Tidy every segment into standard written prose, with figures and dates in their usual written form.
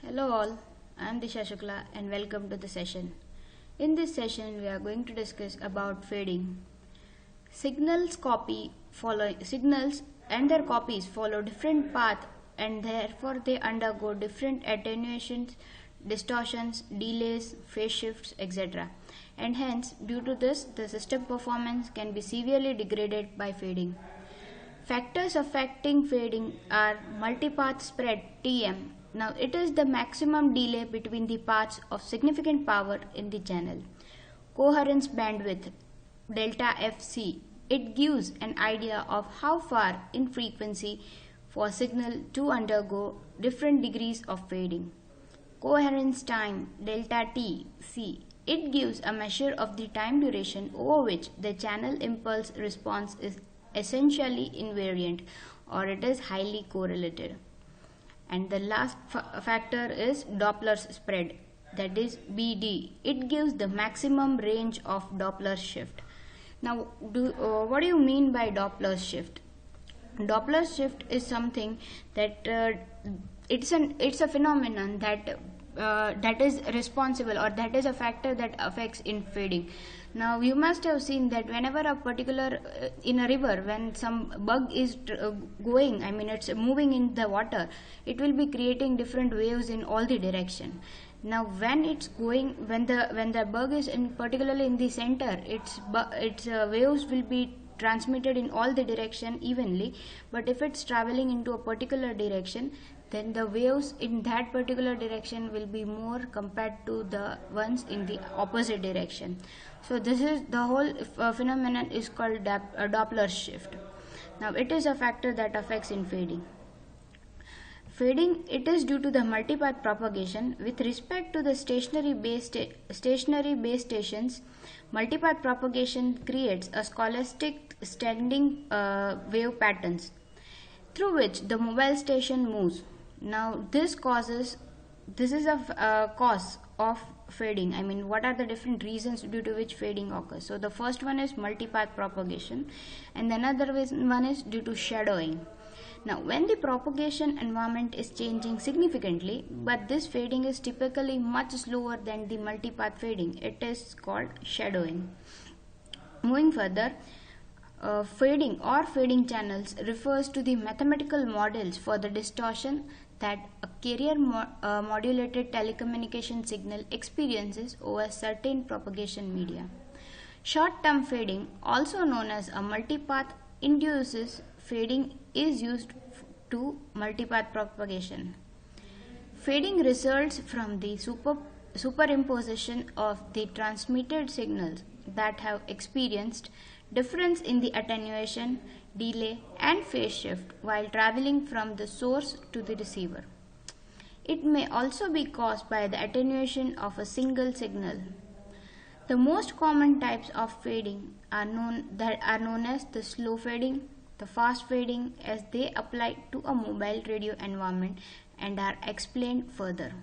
Hello all, I am Disha Shukla and welcome to the session. In this session we are going to discuss about fading. Signals and their copies follow different paths and therefore they undergo different attenuations, distortions, delays, phase shifts, etc. And hence due to this the system performance can be severely degraded by fading. Factors affecting fading are multipath spread TM. Now it is the maximum delay between the paths of significant power in the channel. Coherence bandwidth delta FC. It gives an idea of how far in frequency for signal to undergo different degrees of fading. Coherence time delta T C. It gives a measure of the time duration over which the channel impulse response is essentially invariant or it is highly correlated. And the last factor is Doppler spread, that is BD. It gives the maximum range of Doppler shift. Now what do you mean by Doppler shift? Doppler shift is something that it's a phenomenon that is responsible, or that is a factor that affects in fading. Now you must have seen that whenever a particular in a river, when some bug is going, it's moving in the water, it will be creating different waves in all the direction. Now when it's going, when the bug is particularly in the center, its waves will be transmitted in all the direction evenly. But if it's traveling into a particular direction, then the waves in that particular direction will be more compared to the ones in the opposite direction. So this is the whole phenomenon is called Doppler shift. Now it is a factor that affects in fading. Fading, it is due to the multipath propagation. With respect to the stationary base stations, multipath propagation creates a scholastic standing wave patterns through which the mobile station moves. Now this is a cause of fading. What are the different reasons due to which fading occurs? So the first one is multipath propagation, and another one is due to shadowing. Now when the propagation environment is changing significantly, but this fading is typically much slower than the multipath fading, it is called shadowing. Moving further, fading or fading channels refers to the mathematical models for the distortion that a carrier modulated telecommunication signal experiences over certain propagation media. Short-term fading, also known as a multipath induces fading, is used to multipath propagation. Fading results from the superimposition of the transmitted signals that have experienced difference in the attenuation, delay and phase shift while traveling from the source to the receiver. It may also be caused by the attenuation of a single signal. The most common types of fading are known as the slow fading, the fast fading, as they apply to a mobile radio environment and are explained further.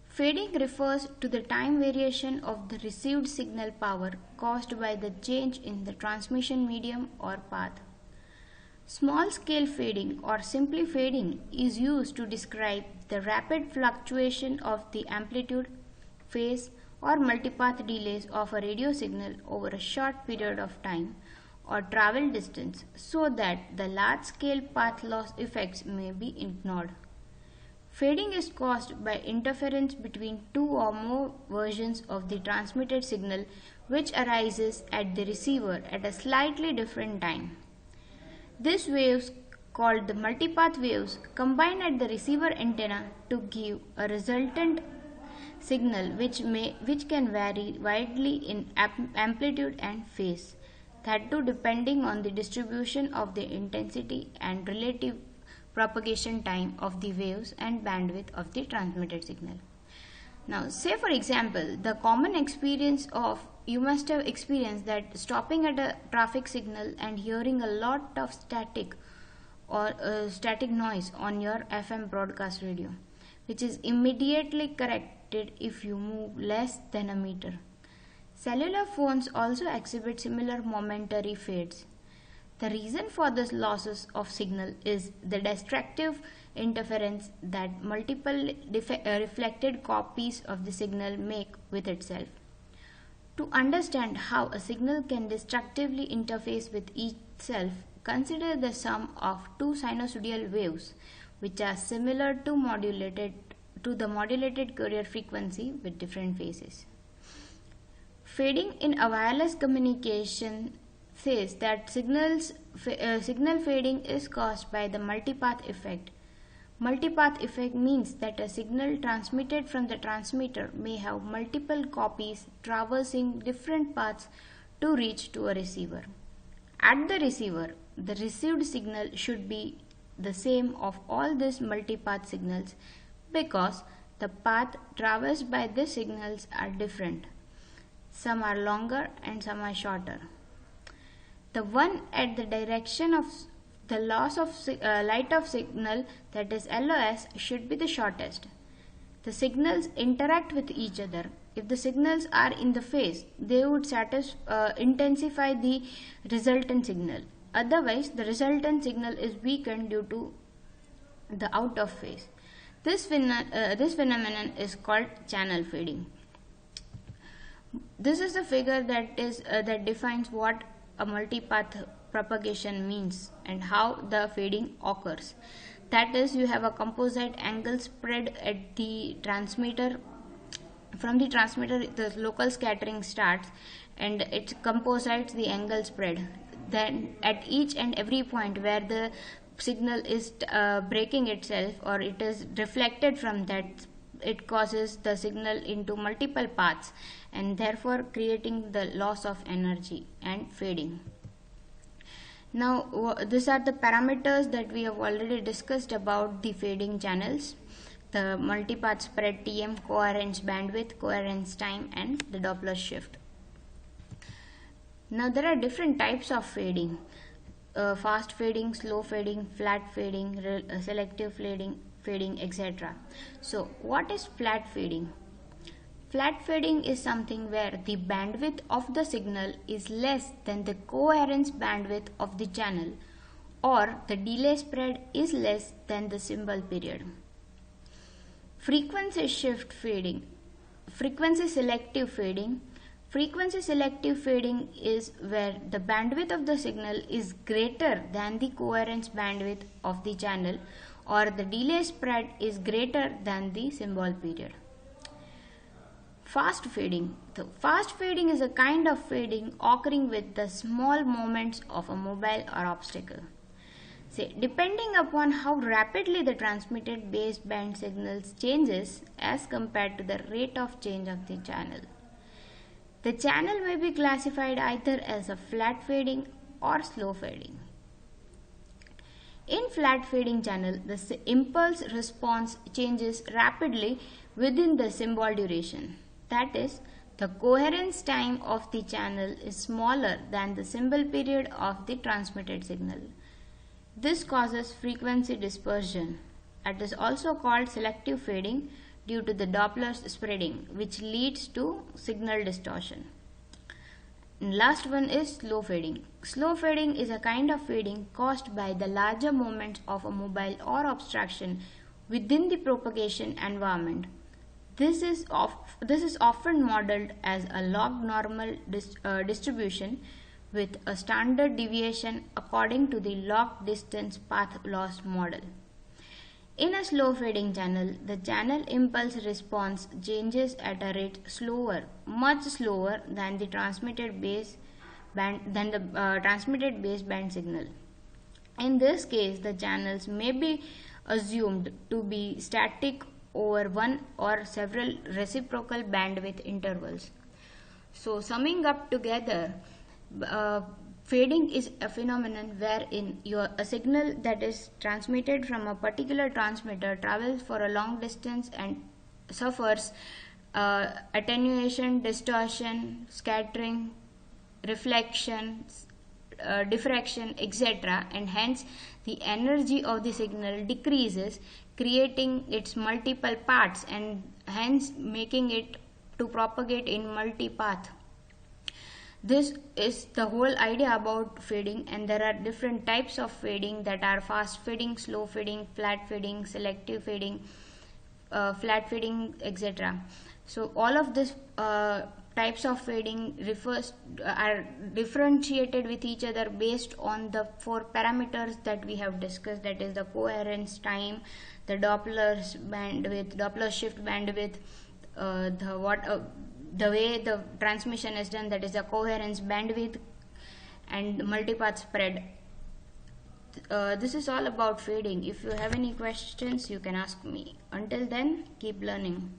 Fading refers to the time variation of the received signal power caused by the change in the transmission medium or path. Small scale fading or simply fading is used to describe the rapid fluctuation of the amplitude, phase or multipath delays of a radio signal over a short period of time or travel distance, so that the large scale path loss effects may be ignored. Fading is caused by interference between two or more versions of the transmitted signal which arises at the receiver at a slightly different time. These waves, called the multipath waves, combine at the receiver antenna to give a resultant signal which can vary widely in amplitude and phase, that too depending on the distribution of the intensity and relative propagation time of the waves and bandwidth of the transmitted signal. Now say for example, the common experience of, you must have experienced that stopping at a traffic signal and hearing a lot of static or static noise on your FM broadcast radio, which is immediately corrected if you move less than a meter. Cellular phones also exhibit similar momentary fades. The reason for this losses of signal is the destructive interference that multiple reflected copies of the signal make with itself. To understand how a signal can destructively interface with itself, consider the sum of two sinusoidal waves which are similar to the modulated Fourier frequency with different phases. Fading in a wireless communication says that signal fading is caused by the multipath effect. Multipath effect means that a signal transmitted from the transmitter may have multiple copies traversing different paths to reach to a receiver. At the receiver, the received signal should be the same of all these multipath signals because the path traversed by these signals are different. Some are longer and some are shorter. The one at the direction of the loss of light of signal, that is LOS, should be the shortest. The signals interact with each other. If the signals are in the phase, they would intensify the resultant signal. Otherwise, the resultant signal is weakened due to the out of phase. This phenomenon is called channel fading. This is the figure that defines what a multipath propagation means and how the fading occurs. That is, you have a composite angle spread at the transmitter. From the transmitter, the local scattering starts and it composites the angle spread. Then at each and every point where the signal is breaking itself or it is reflected from that, it causes the signal into multiple paths and therefore creating the loss of energy and fading. Now, these are the parameters that we have already discussed about the fading channels: the multipath spread, TM, coherence bandwidth, coherence time, and the Doppler shift. Now, there are different types of fading: fast fading, slow fading, flat fading, selective fading, etc. So, what is flat fading? Flat fading is something where the bandwidth of the signal is less than the coherence bandwidth of the channel, or the delay spread is less than the symbol period. Frequency shift fading, frequency selective fading. Frequency selective fading is where the bandwidth of the signal is greater than the coherence bandwidth of the channel, or the delay spread is greater than the symbol period. Fast fading. The fast fading is a kind of fading occurring with the small moments of a mobile or obstacle. Say, depending upon how rapidly the transmitted baseband signals changes as compared to the rate of change of the channel. The channel may be classified either as a flat fading or slow fading. In flat fading channel, the impulse response changes rapidly within the symbol duration. That is, the coherence time of the channel is smaller than the symbol period of the transmitted signal. This causes frequency dispersion. It is also called selective fading due to the Doppler spreading, which leads to signal distortion. And last one is slow fading. Slow fading is a kind of fading caused by the larger moments of a mobile or obstruction within the propagation environment. This is often modeled as a log normal distribution with a standard deviation according to the log distance path loss model. In a slow fading channel, the channel impulse response changes at a rate much slower than the transmitted baseband signal. In this case, the channels may be assumed to be static over one or several reciprocal bandwidth intervals. So, summing up together, fading is a phenomenon wherein a signal that is transmitted from a particular transmitter travels for a long distance and suffers attenuation, distortion, scattering, reflection, diffraction, etc., and hence the energy of the signal decreases, creating its multiple parts and hence making it to propagate in multipath. This is the whole idea about fading, and there are different types of fading that are fast fading, slow fading, flat fading, selective fading, flat fading, etc. So all of this types of fading are differentiated with each other based on the four parameters that we have discussed, that is the coherence, time, the Doppler's bandwidth, Doppler shift bandwidth, the way the transmission is done, that is the coherence, bandwidth, and multipath spread. This is all about fading. If you have any questions, you can ask me. Until then, keep learning.